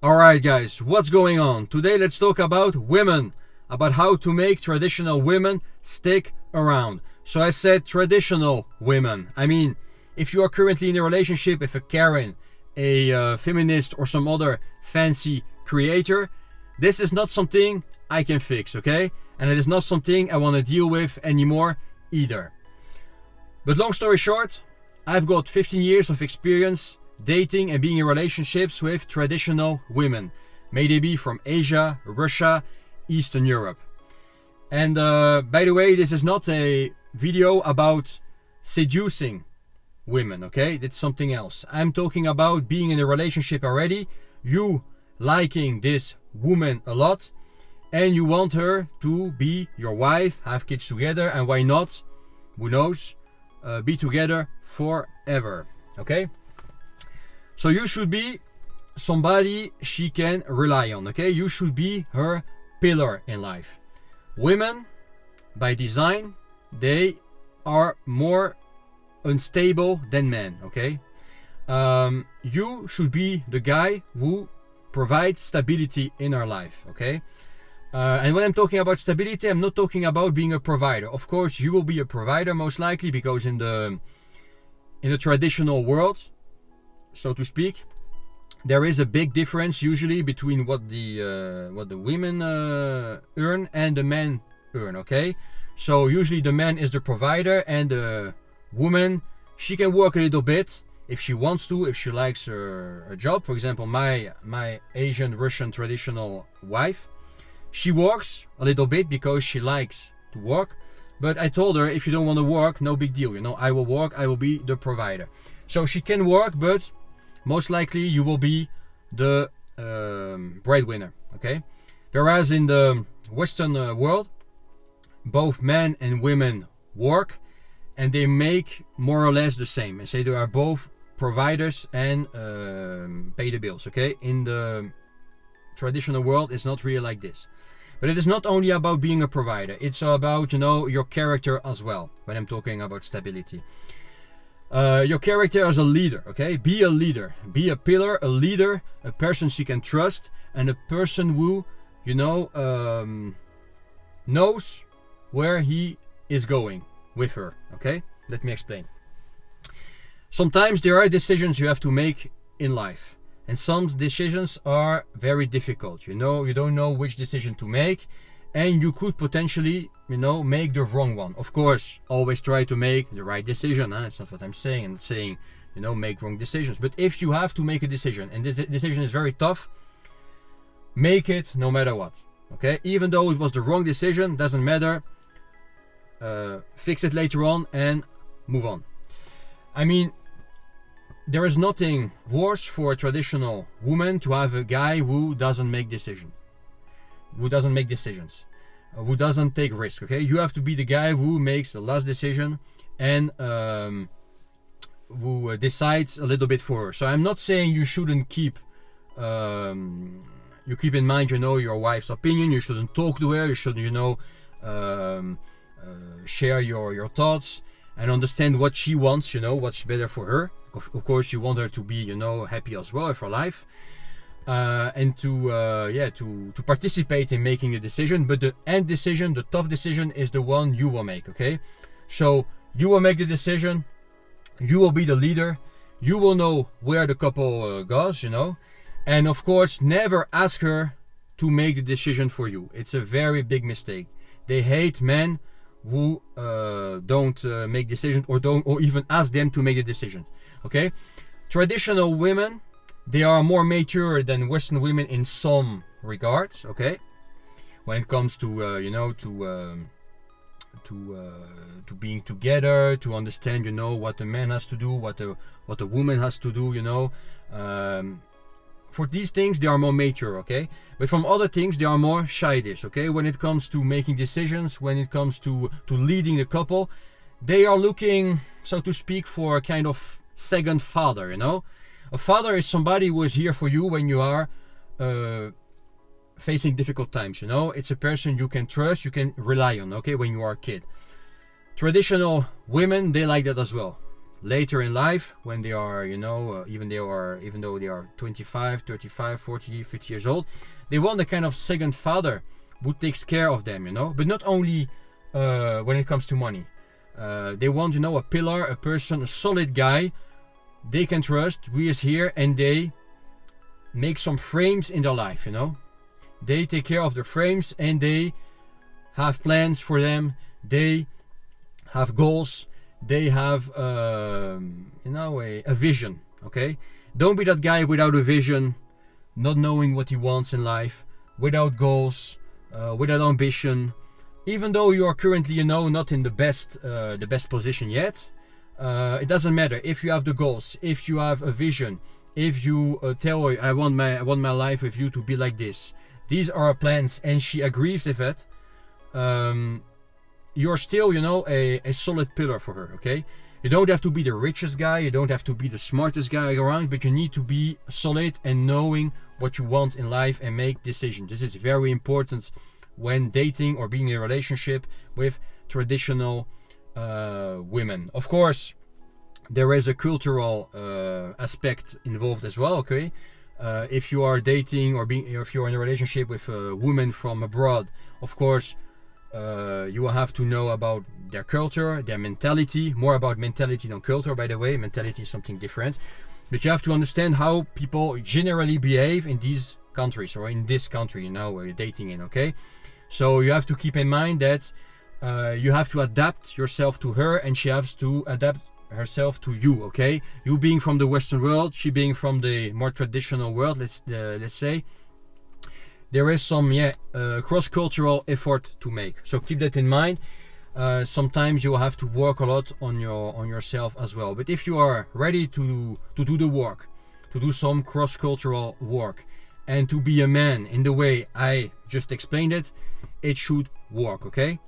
Alright guys, what's going on? Today let's talk about women, about how to make traditional women stick around. So I said traditional women. I mean, if you are currently in a relationship with a Karen, a feminist or some other fancy creator, this is not something I can fix, okay? And it is not something I want to deal with anymore either. But long story short, I've got 15 years of experience dating and being in relationships with traditional women. May they be from Asia, Russia, Eastern Europe. And by the way, this is not a video about seducing women, okay? That's something else. I'm talking about being in a relationship already, you liking this woman a lot, and you want her to be your wife, have kids together, and why not, who knows, be together forever, okay? So you should be somebody she can rely on, okay? You should be her pillar in life. Women, by design, they are more unstable than men, okay? You should be the guy who provides stability in our life, okay? And when I'm talking about stability, I'm not talking about being a provider. Of course, you will be a provider most likely, because in the traditional world, so to speak, there is a big difference usually between what the women earn and the men earn, okay? So usually the man is the provider, and the woman, she can work a little bit if she wants to, if she likes her job. For example, my Asian Russian traditional wife, she works a little bit because she likes to work. But I told her, if you don't want to work, no big deal, you know, I will work, I will be the provider. So she can work, but most likely you will be the breadwinner, okay? Whereas in the Western world, both men and women work, and they make more or less the same. And say they are both providers and pay the bills, okay? In the traditional world, it's not really like this. But it is not only about being a provider, it's about, you know, your character as well, when I'm talking about stability. Your character as a leader, okay? Be a leader, be a pillar, a leader, a person she can trust, and a person who, you know, knows where he is going with her, okay? Let me explain. Sometimes there are decisions you have to make in life, and some decisions are very difficult. You know, you don't know which decision to make, and you could potentially, you know, make the wrong one. Of course, always try to make the right decision. That's not what I'm saying. I'm saying, you know, make wrong decisions. But if you have to make a decision, and this decision is very tough, make it no matter what, okay? Even though it was the wrong decision, doesn't matter. Fix it later on and move on. I mean, there is nothing worse for a traditional woman to have a guy who doesn't make decisions, who doesn't take risk, okay? You have to be the guy who makes the last decision and who decides a little bit for her. So I'm not saying you shouldn't keep in mind, you know, your wife's opinion. You shouldn't talk to her. You should, you know, share your thoughts and understand what she wants, you know, what's better for her. Of course, you want her to be, you know, happy as well with her life, and to participate in making a decision. But the end decision, the tough decision, is the one you will make, okay? So you will make the decision, you will be the leader, you will know where the couple goes, you know, and of course, never ask her to make the decision for you. It's a very big mistake. They hate men who don't make decisions, or even ask them to make the decision, okay? Traditional women, they are more mature than Western women in some regards, okay? When it comes to you know, to being together, to understand, you know, what a man has to do, what a woman has to do, you know. For these things, they are more mature, okay? But from other things, they are more childish, okay? When it comes to making decisions, when it comes to leading the couple, they are looking, so to speak, for a kind of second father, you know? A father is somebody who is here for you when you are facing difficult times, you know? It's a person you can trust, you can rely on, okay, when you are a kid. Traditional women, they like that as well. later in life, when they are, even though they are 25, 35, 40, 50 years old, they want a kind of second father who takes care of them, but not only when it comes to money. They want, a pillar, a person, a solid guy they can trust, who is here, and they make some frames in their life, They take care of the frames, and they have plans for them. They have goals. They have, a vision, okay? Don't be that guy without a vision, not knowing what he wants in life, without goals, without ambition. Even though you are currently, not in the best position yet, it doesn't matter. If you have the goals, if you have a vision, if you tell her, I want my life with you to be like this. These are our plans, and she agrees with it. You're still, a solid pillar for her, okay? You don't have to be the richest guy, you don't have to be the smartest guy around, but you need to be solid and knowing what you want in life and make decisions. This is very important when dating or being in a relationship with traditional women. Of course, there is a cultural aspect involved as well, okay? If you are dating or if you're in a relationship with a woman from abroad, of course, you will have to know about their culture, their mentality, more about mentality than culture, by the way. Mentality is something different. But you have to understand how people generally behave in these countries, or in this country now where you're dating in, okay? So you have to keep in mind that you have to adapt yourself to her, and she has to adapt herself to you, okay? You being from the Western world, she being from the more traditional world, let's say. There is some cross-cultural effort to make, so keep that in mind. Sometimes you will have to work a lot on yourself as well. But if you are ready to do the work, to do some cross-cultural work, and to be a man in the way I just explained it, it should work, okay?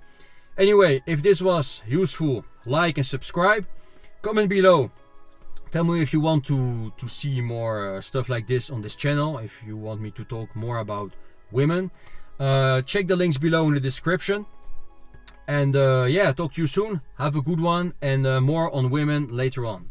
Anyway, if this was useful, like and subscribe. Comment below. Tell me if you want to see more stuff like this on this channel, if you want me to talk more about women. Check the links below in the description. And talk to you soon. Have a good one, and more on women later on.